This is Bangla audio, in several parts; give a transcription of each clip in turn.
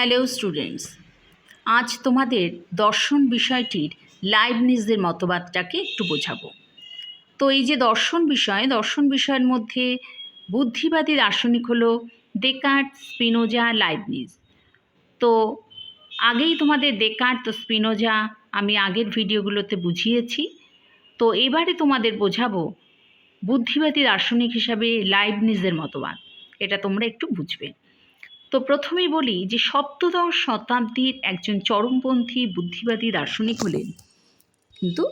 হ্যালো স্টুডেন্টস, আজ তোমাদের দর্শন বিষয়টির লাইবনিজের মতবাদটাকে একটু বোঝাবো। তো এই যে দর্শন বিষয়ের মধ্যে বুদ্ধিবাদী দার্শনিক হলো দেকার্ত, স্পিনোজা, লাইবনিজ। তো আগেই তোমাদের দেকার্ত ও স্পিনোজা আমি আগের ভিডিওগুলোতে বুঝিয়েছি। তো এবারে তোমাদের বোঝাবো বুদ্ধিবাদী দার্শনিক হিসাবে লাইবনিজের মতবাদ। এটা তোমরা একটু বুঝবে। তো প্রথমেই বলি যে সপ্তদশ শতাব্দীর একজন চরমপন্থী বুদ্ধিবাদী দার্শনিক হলেন কিন্তু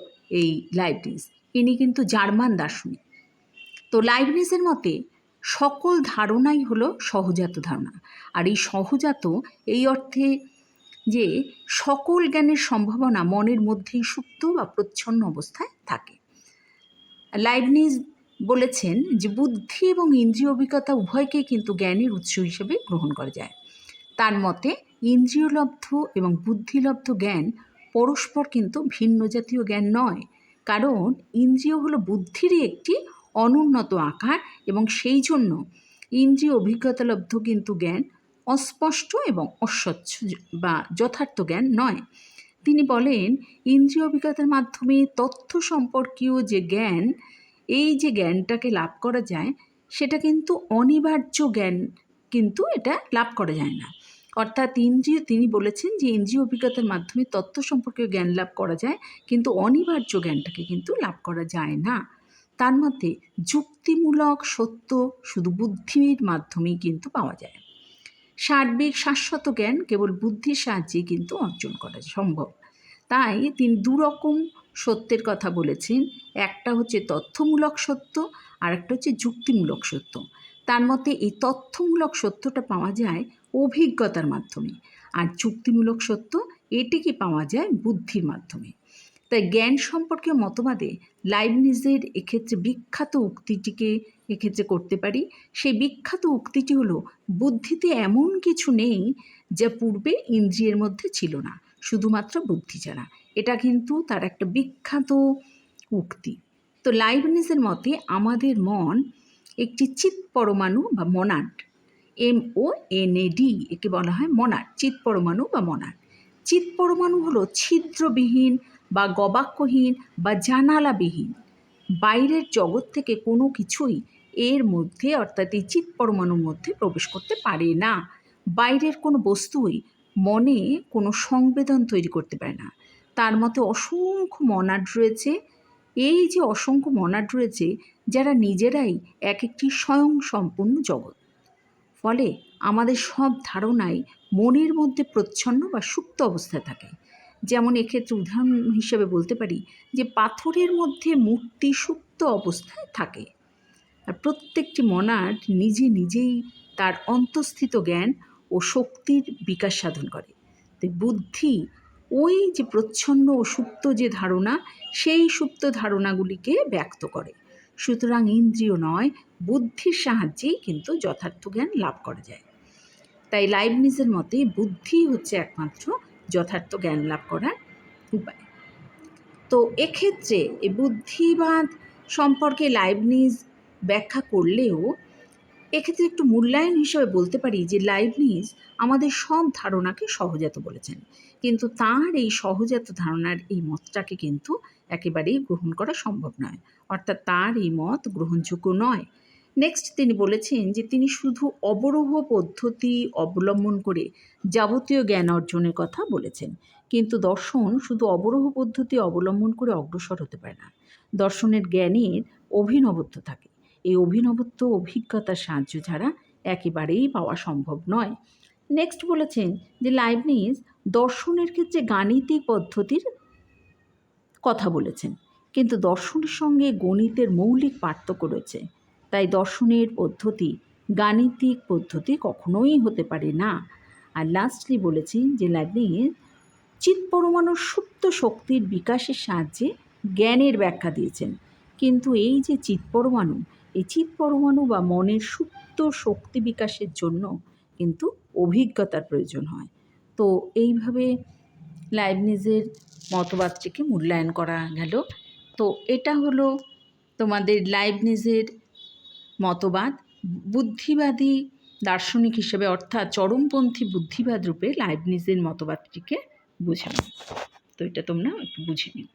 এই লাইবনিজ। ইনি কিন্তু জার্মান দার্শনিক। তো লাইবনিজের মতে সকল ধারণাই হলো সহজাত ধারণা। আর এই সহজাত এই অর্থে যে সকল জ্ঞানের সম্ভাবনা মনের মধ্যেই সুপ্ত বা প্রচ্ছন্ন অবস্থায় থাকে। লাইবনিজ বলেছেন যে বুদ্ধি এবং ইন্দ্রিয় অভিজ্ঞতা উভয়কেই কিন্তু জ্ঞানের উৎস হিসেবে গ্রহণ করা যায়। তার মতে ইন্দ্রিয়লব্ধ এবং বুদ্ধিলব্ধ জ্ঞান পরস্পর কিন্তু ভিন্ন জাতীয় জ্ঞান নয়, কারণ ইন্দ্রিয় হলো বুদ্ধিরই একটি অনুন্নত আকার এবং সেই জন্য ইন্দ্রিয় অভিজ্ঞতালব্ধ কিন্তু জ্ঞান অস্পষ্ট এবং অস্বচ্ছ বা যথার্থ জ্ঞান নয়। তিনি বলেন ইন্দ্রিয় অভিজ্ঞতার মাধ্যমে তথ্য সম্পর্কীয় যে জ্ঞান, এই যে জ্ঞানটাকে লাভ করা যায় সেটা কিন্তু অনিবার্য জ্ঞান, কিন্তু এটা লাভ করা যায় না। অর্থাৎ তিনি বলেছেন যে ইন্দ্রিয় অভিজ্ঞতার মাধ্যমে তথ্য সম্পর্কীয় জ্ঞান লাভ করা যায়, কিন্তু অনিবার্য জ্ঞানটাকে কিন্তু লাভ করা যায় না। তার মতে যুক্তিমূলক সত্য শুধু বুদ্ধির মাধ্যমেই কিন্তু পাওয়া যায়। সার্বিক শাশ্বত জ্ঞান কেবল বুদ্ধির সাহায্যেই কিন্তু অর্জন করা সম্ভব। তাই তিনি দুরকম সত্যের কথা বলেছেন, একটা হচ্ছে তথ্যমূলক সত্য আর একটা হচ্ছে যুক্তিমূলক সত্য। তার মতে এই তথ্যমূলক সত্যটা পাওয়া যায় অভিজ্ঞতার মাধ্যমে, আর যুক্তিমূলক সত্য এটিকে পাওয়া যায় বুদ্ধির মাধ্যমে। তাই জ্ঞান সম্পর্কে মতবাদে লাইবনিজের এক্ষেত্রে বিখ্যাত উক্তিটিকে এক্ষেত্রে করতে পারি। সেই বিখ্যাত উক্তিটি হলো, বুদ্ধিতে এমন কিছু নেই যা পূর্বে ইন্দ্রিয়ের মধ্যে ছিল না, শুধুমাত্র বুদ্ধি ছাড়া। এটা কিন্তু তার একটা বিখ্যাত উক্তি। তো লাইবনিজের মতে আমাদের মন একটি চিৎ পরমাণু বা মনাড, MONAD, একে বলা হয় মনাড, চিৎ পরমাণু বা মনাড। চিৎ পরমাণু হলো ছিদ্রবিহীন বা গবাক্ষহীন বা জানালাবিহীন। বাইরের জগৎ থেকে কোনো কিছুই এর মধ্যে, অর্থাৎ এই চিৎ পরমাণুর মধ্যে প্রবেশ করতে পারে না। বাইরের কোনো বস্তুই মনে কোনো সংবেদন তৈরি করতে পারে না। তার মতে অসংখ্য মনাড রয়েছে। এই যে অসংখ্য মনাড রয়েছে, যারা নিজেরাই এক একটি স্বয়ং সম্পূর্ণ জগৎ। ফলে আমাদের সব ধারণাই মনের মধ্যে প্রচ্ছন্ন বা সুপ্ত অবস্থায় থাকে। যেমন এক্ষেত্রে উদাহরণ হিসেবে বলতে পারি যে পাথরের মধ্যে মূর্তি সুপ্ত অবস্থায় থাকে, আর প্রত্যেকটি মনাড নিজেই তার অন্তঃস্থিত জ্ঞান ও শক্তির বিকাশ সাধন করে। তাই বুদ্ধি ওই যে প্রচ্ছন্ন ও সুপ্ত যে ধারণা, সেই সুপ্ত ধারণাগুলিকে ব্যক্ত করে। সুতরাং ইন্দ্রিয় নয়, বুদ্ধির সাহায্যেই কিন্তু যথার্থ জ্ঞান লাভ করা যায়। তাই লাইবনিজের মতে বুদ্ধি হচ্ছে একমাত্র যথার্থ জ্ঞান লাভ করার উপায়। তো এক্ষেত্রে এই বুদ্ধিবাদ সম্পর্কে লাইবনিজ ব্যাখ্যা করলেও এক্ষেত্রে একটু মূল্যায়ন হিসেবে বলতে পারি যে লাইবনিজ আমাদের সব ধারণাকে সহজাত বলেছেন, কিন্তু তার এই সহজাত ধারণার এই মতটাকে কিন্তু একেবারেই গ্রহণ করা সম্ভব নয়, অর্থাৎ তার এই মত গ্রহণযোগ্য নয়। নেক্সট তিনি বলেছেন যে তিনি শুধু অবরোহ পদ্ধতি অবলম্বন করে যাবতীয় জ্ঞান অর্জনের কথা বলেছেন, কিন্তু দর্শন শুধু অবরোহ পদ্ধতি অবলম্বন করে অগ্রসর হতে পারে না। দর্শনের জ্ঞানের অভিনবত্ব থাকে, এই অভিনবত্ব অভিজ্ঞতার সাহায্য ছাড়া একেবারেই পাওয়া সম্ভব নয়। নেক্সট বলেছেন যে লাইবনিজ দর্শনের ক্ষেত্রে গাণিতিক পদ্ধতির কথা বলেছেন, কিন্তু দর্শনের সঙ্গে গণিতের মৌলিক পার্থক্য রয়েছে। তাই দর্শনের পদ্ধতি গাণিতিক পদ্ধতি কখনোই হতে পারে না। আর লাস্টলি বলেছি যে লাইবনিজ চিৎ পরমাণুর সুপ্ত শক্তির বিকাশের সাহায্যে জ্ঞানের ব্যাখ্যা দিয়েছেন, কিন্তু এই যে চিৎ পরমাণু, এই চিৎ পরমাণু বা মনের সুপ্ত শক্তি বিকাশের জন্য কিন্তু অভিজ্ঞতার প্রয়োজন হয়। তো এইভাবে লাইবনিজের মতবাদটিকে মূল্যায়ন করা গেল। তো এটা হলো তোমাদের লাইবনিজের মতবাদ। বুদ্ধিবাদী দার্শনিক হিসেবে অর্থাৎ চরমপন্থী বুদ্ধিবাদ রূপে লাইবনিজের মতবাদটিকে বোঝানো। তো এটা তোমরা একটু বুঝে নিও।